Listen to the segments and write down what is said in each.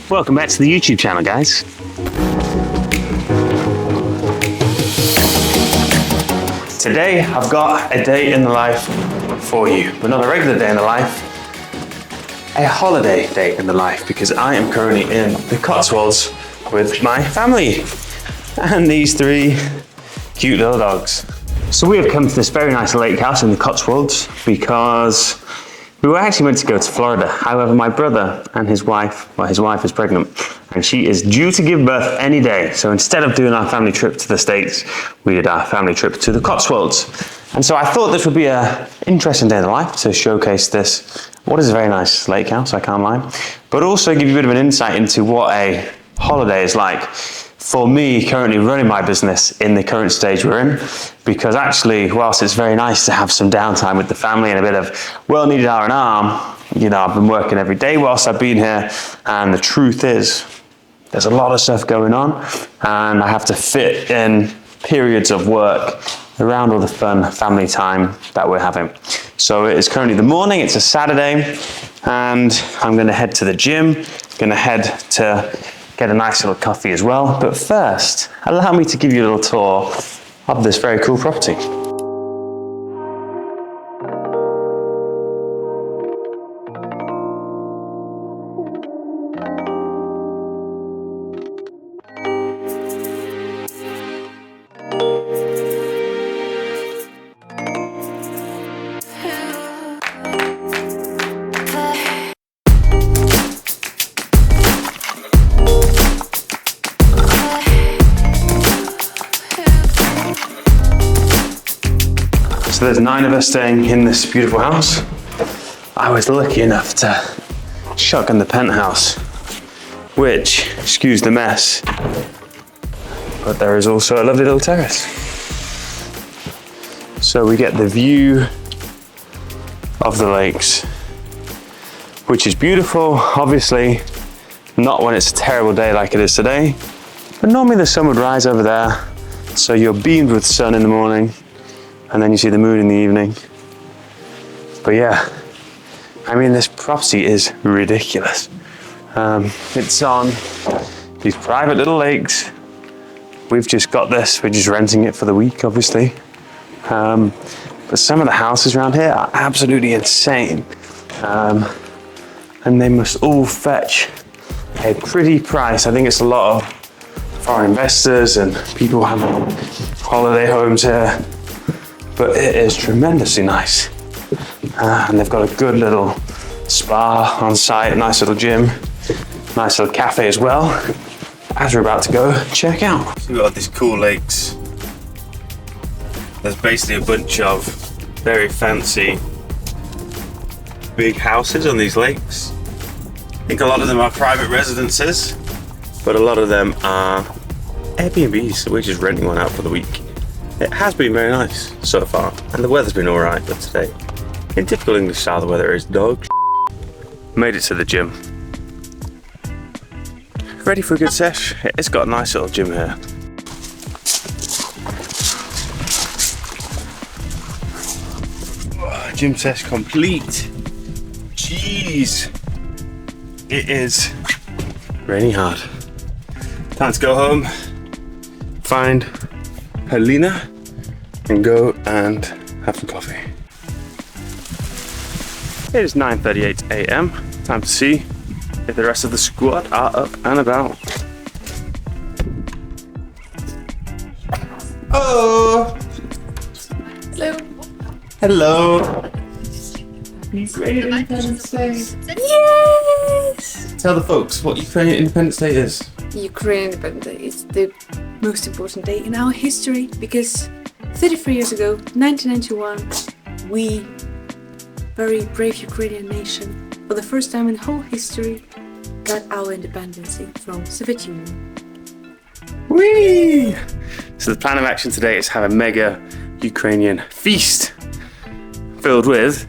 Welcome back to the YouTube channel, guys. Today I've got a day in the life for you, but not a regular day in the life, a holiday day in the life, because I am currently in the Cotswolds with my family and these three cute little dogs. So we have come to this very nice lake house in the Cotswolds because we were actually meant to go to Florida. However, my brother and his wife, well, his wife is pregnant and she is due to give birth any day. So instead of doing our family trip to the States, we did our family trip to the Cotswolds. And so I thought this would be an interesting day in the life to showcase this. What is a very nice lake house, I can't lie. But also give you a bit of an insight into what a holiday is like for me currently running my business in the current stage we're in, because actually, whilst it's very nice to have some downtime with the family and a bit of well-needed R&R, you know, I've been working every day whilst I've been here, and the truth is, there's a lot of stuff going on, and I have to fit in periods of work around all the fun family time that we're having. So it is currently the morning, it's a Saturday, and I'm gonna head to the gym, gonna head to get a nice little coffee as well. But first, allow me to give you a little tour of this very cool property. So there's 9 of us staying in this beautiful house. I was lucky enough to shotgun the penthouse, which, excuse the mess, but there is also a lovely little terrace. So we get the view of the lakes, which is beautiful. Obviously, not when it's a terrible day like it is today, but normally the sun would rise over there, so you're beamed with sun in the morning, and then you see the moon in the evening. But yeah, I mean, this property is ridiculous. It's on these private little lakes. We've just got this, we're just renting it for the week, obviously. But some of the houses around here are absolutely insane. And they must all fetch a pretty price. I think it's a lot of foreign investors and people having holiday homes here. But it is tremendously nice. And they've got a good little spa on site, nice little gym, nice little cafe as well, as we're about to go check out. So we've got these cool lakes. There's basically a bunch of very fancy big houses on these lakes. I think a lot of them are private residences, but a lot of them are Airbnbs, so we're just renting one out for the week. It has been very nice so far, and the weather's been alright, but today, in typical English style, the weather is dog. Made it to the gym. Ready for a good sesh? It's got a nice little gym here. Oh, gym sesh complete. Jeez. It is raining hard. Time to go home, find Helena, and go and have some coffee. It is 9:38 a.m. Time to see if the rest of the squad are up and about. Oh! Hello. Hello! Ukrainian Independence Day. Yes! Tell the folks what Ukrainian Independence Day is. Ukrainian Independence Day is the most important day in our history because 33 years ago, 1991, we, very brave Ukrainian nation, for the first time in whole history, got our independence from Soviet Union. Whee! So the plan of action today is to have a mega Ukrainian feast filled with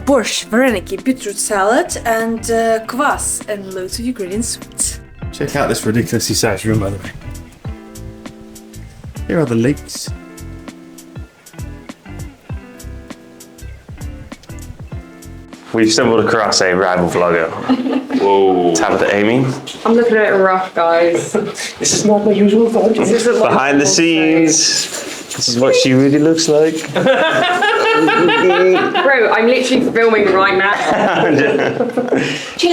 Borscht, vareniki, beetroot salad, and kvass, and loads of Ukrainian sweets. Check out this ridiculously sized room, by the way. Here are the lakes. We've stumbled across a rival vlogger. Whoa. Tabitha Amy. I'm looking a bit rough, guys. This is not my usual vlog. Behind the scenes. This is what she really looks like. Bro, I'm literally filming right now.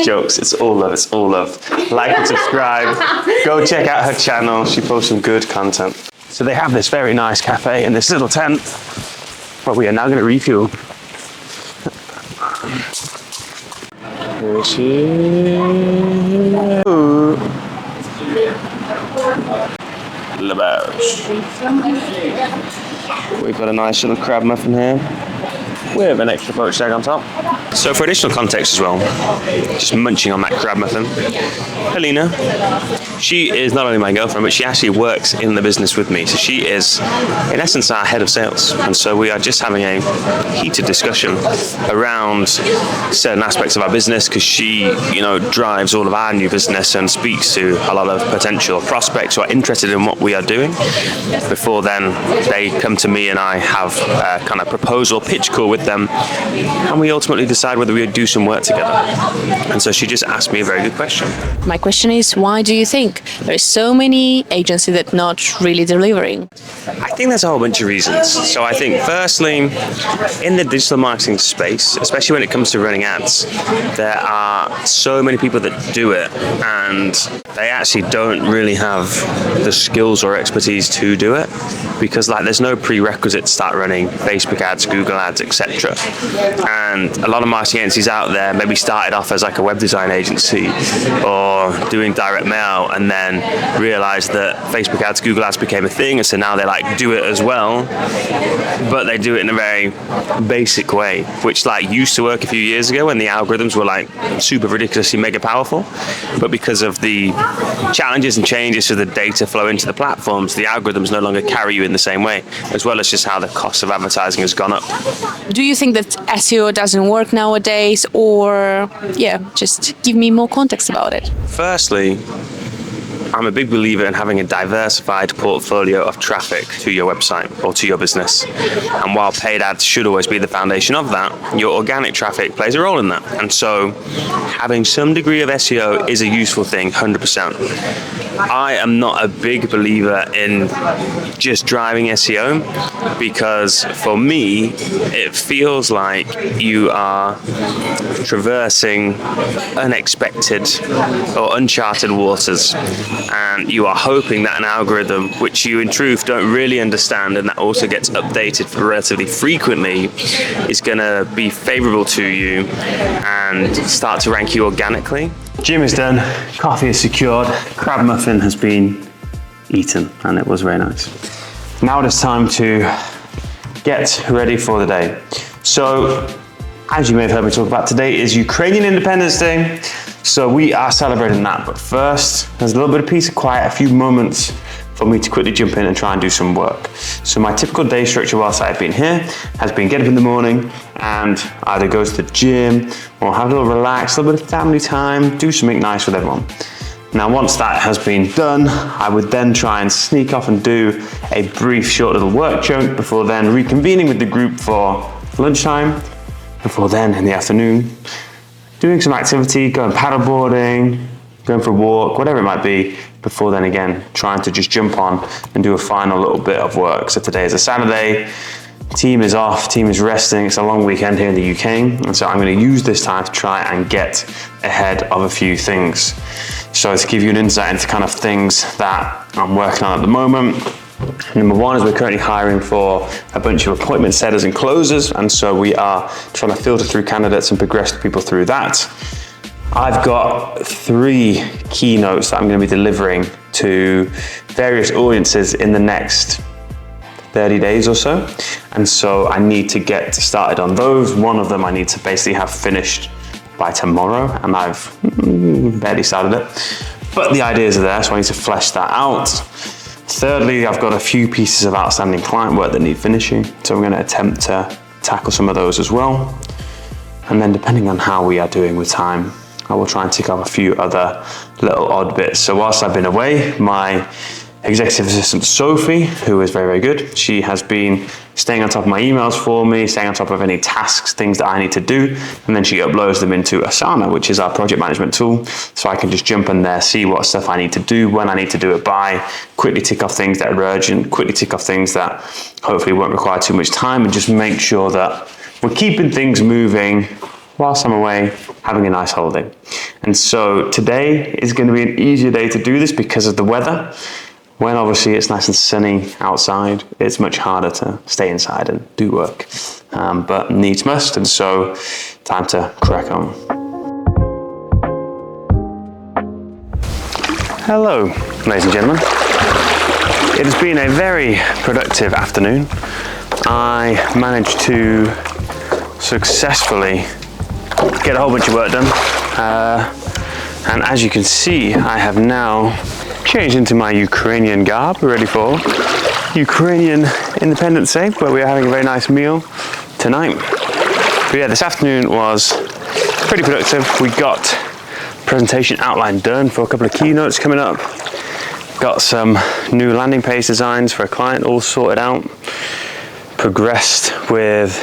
Jokes, it's all love, it's all love. Like and subscribe. Go check out her channel. She posts some good content. So they have this very nice cafe in this little tent where we are now going to refuel. Here she is. Labouche. We've got a nice little crab muffin here with an extra poached egg on top. So for additional context as well, just munching on that crab muffin, Helena, she is not only my girlfriend, but she actually works in the business with me. So she is, in essence, our head of sales. And so we are just having a heated discussion around certain aspects of our business, because she, drives all of our new business and speaks to a lot of potential prospects who are interested in what we are doing. Before then, they come to me and I have a kind of proposal pitch call with them, and we ultimately decide whether we would do some work together. And so she just asked me a very good question. My question is, why do you think there are so many agencies that not really delivering? I think there's a whole bunch of reasons. So I think firstly, in the digital marketing space, especially when it comes to running ads, there are so many people that do it, and they actually don't really have the skills or expertise to do it, because there's no prerequisite to start running Facebook ads, Google ads, etc. And a lot of marketing agencies out there maybe started off as a web design agency or doing direct mail, and then realized that Facebook ads, Google ads became a thing, and so now they do it as well, but they do it in a very basic way, which used to work a few years ago when the algorithms were super ridiculously mega powerful. But because of the challenges and changes to the data flow into the platforms, the algorithms no longer carry you in the same way, as well as just how the cost of advertising has gone up. Do you think that SEO doesn't work nowadays, or just give me more context about it? Firstly, I'm a big believer in having a diversified portfolio of traffic to your website or to your business. And while paid ads should always be the foundation of that, your organic traffic plays a role in that. And so having some degree of SEO is a useful thing, 100%. I am not a big believer in just driving SEO, because for me, it feels like you are traversing unexpected or uncharted waters, and you are hoping that an algorithm, which you in truth don't really understand, and that also gets updated relatively frequently, is going to be favorable to you and start to rank you organically. Gym is done, coffee is secured, crab muffin has been eaten, and it was very nice. Now it is time to get ready for the day. So, as you may have heard me talk about, today is Ukrainian Independence Day. So we are celebrating that, but first, there's a little bit of peace and quiet, a few moments for me to quickly jump in and try and do some work. So my typical day structure whilst I've been here has been get up in the morning and either go to the gym or have a little relax, a little bit of family time, do something nice with everyone. Now, once that has been done, I would then try and sneak off and do a brief, short little work chunk before then reconvening with the group for lunchtime, before then in the afternoon, doing some activity, going paddleboarding, going for a walk, whatever it might be, before then again, trying to just jump on and do a final little bit of work. So today is a Saturday, team is off, team is resting, it's a long weekend here in the UK, and so I'm going to use this time to try and get ahead of a few things. So to give you an insight into kind of things that I'm working on at the moment, number one is we're currently hiring for a bunch of appointment setters and closers, and so we are trying to filter through candidates and progress people through that. I've got 3 keynotes that I'm going to be delivering to various audiences in the next 30 days or so, and so I need to get started on those. One of them I need to basically have finished by tomorrow, and I've barely started it, but the ideas are there, so I need to flesh that out. Thirdly, I've got a few pieces of outstanding client work that need finishing, so I'm going to attempt to tackle some of those as well. And then depending on how we are doing with time, I will try and tick off a few other little odd bits. So whilst I've been away, my executive assistant Sophie, who is very, very good. She has been staying on top of my emails for me, staying on top of any tasks, things that I need to do, and then she uploads them into Asana, which is our project management tool, so I can just jump in there, see what stuff I need to do, when I need to do it by, quickly tick off things that are urgent, quickly tick off things that hopefully won't require too much time, and just make sure that we're keeping things moving whilst I'm away, having a nice holiday. And so today is going to be an easier day to do this because of the weather. When obviously it's nice and sunny outside, it's much harder to stay inside and do work. But needs must, and so time to crack on. Hello, ladies and gentlemen. It has been a very productive afternoon. I managed to successfully get a whole bunch of work done, and as you can see, I have now changed into my Ukrainian garb, ready for Ukrainian Independence Day, where we are having a very nice meal tonight. But yeah, this afternoon was pretty productive. We got presentation outline done for a couple of keynotes coming up, got some new landing page designs for a client all sorted out, progressed with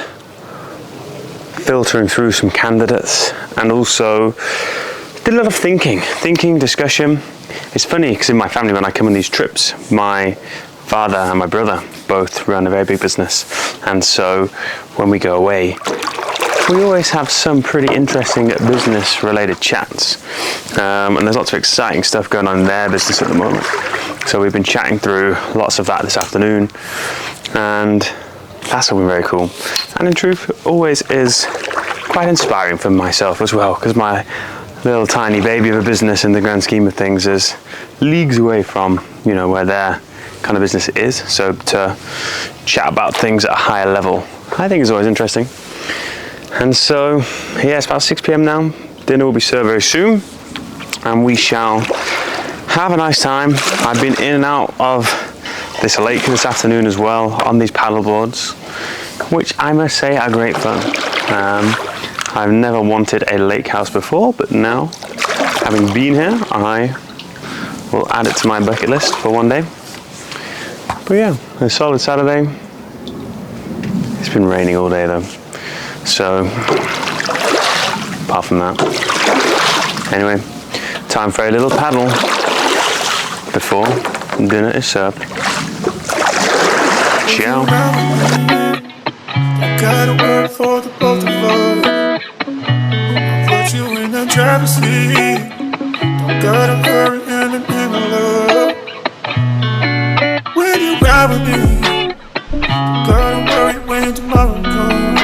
filtering through some candidates, and also did a lot of thinking, discussion. It's funny because in my family, when I come on these trips, my father and my brother both run a very big business, and so when we go away, we always have some pretty interesting business related chats, and there's lots of exciting stuff going on in their business at the moment. So we've been chatting through lots of that this afternoon, and that's all been very cool. And in truth, always is quite inspiring for myself as well, because my little tiny baby of a business in the grand scheme of things is leagues away from, you know, where their kind of business is. So to chat about things at a higher level, I think is always interesting. And so, yeah, it's about 6 p.m. now. Dinner will be served very soon, and we shall have a nice time. I've been in and out of this lake this afternoon as well on these paddle boards, which I must say are great fun. I've never wanted a lake house before, but now, having been here, I will add it to my bucket list for one day. But yeah, a solid Saturday. It's been raining all day though, so apart from that. Anyway, time for a little paddle before dinner is served. Ciao. Gotta work for the both of us. I'll put you in the driver's seat. Don't gotta hurry in the love. When you ride with me, don't gotta worry when tomorrow comes.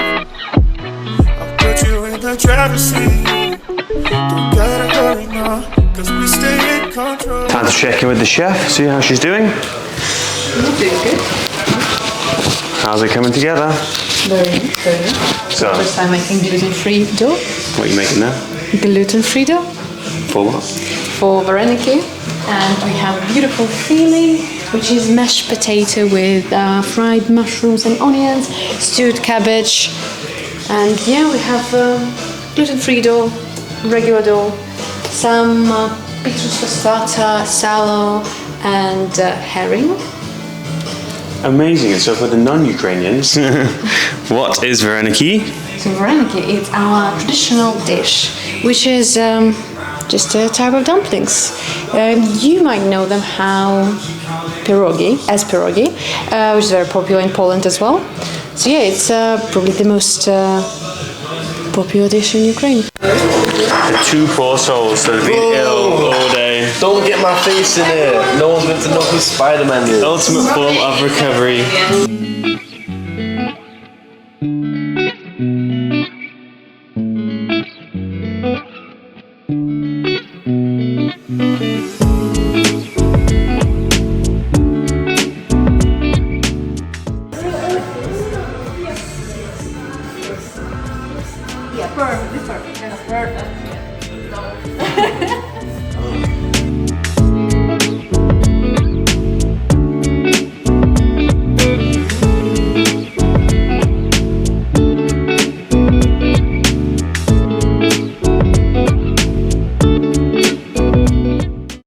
I'll put you in the driver's seat. Don't gotta hurry now, cause we stay in control. Time to check in with the chef, see how she's doing. You're doing good. How's it coming together? Very, very. So, First time making gluten-free dough. what are you making now? Gluten-free dough For what? for Vareniki. And we have a beautiful filling, which is mashed potato with fried mushrooms and onions, stewed cabbage. And yeah, we have gluten-free dough, regular dough, some Petrus passata, sallow, and herring. Amazing. And so for the non-Ukrainians, what is Vareniki? So Vareniki is our traditional dish, which is just a type of dumplings. You might know them how pierogi, which is very popular in Poland as well. So yeah, it's probably the most popular dish in Ukraine. The two poor souls that have been ill all day. Don't get my face in it. No one's meant to know who Spider-Man is. Ultimate form of recovery.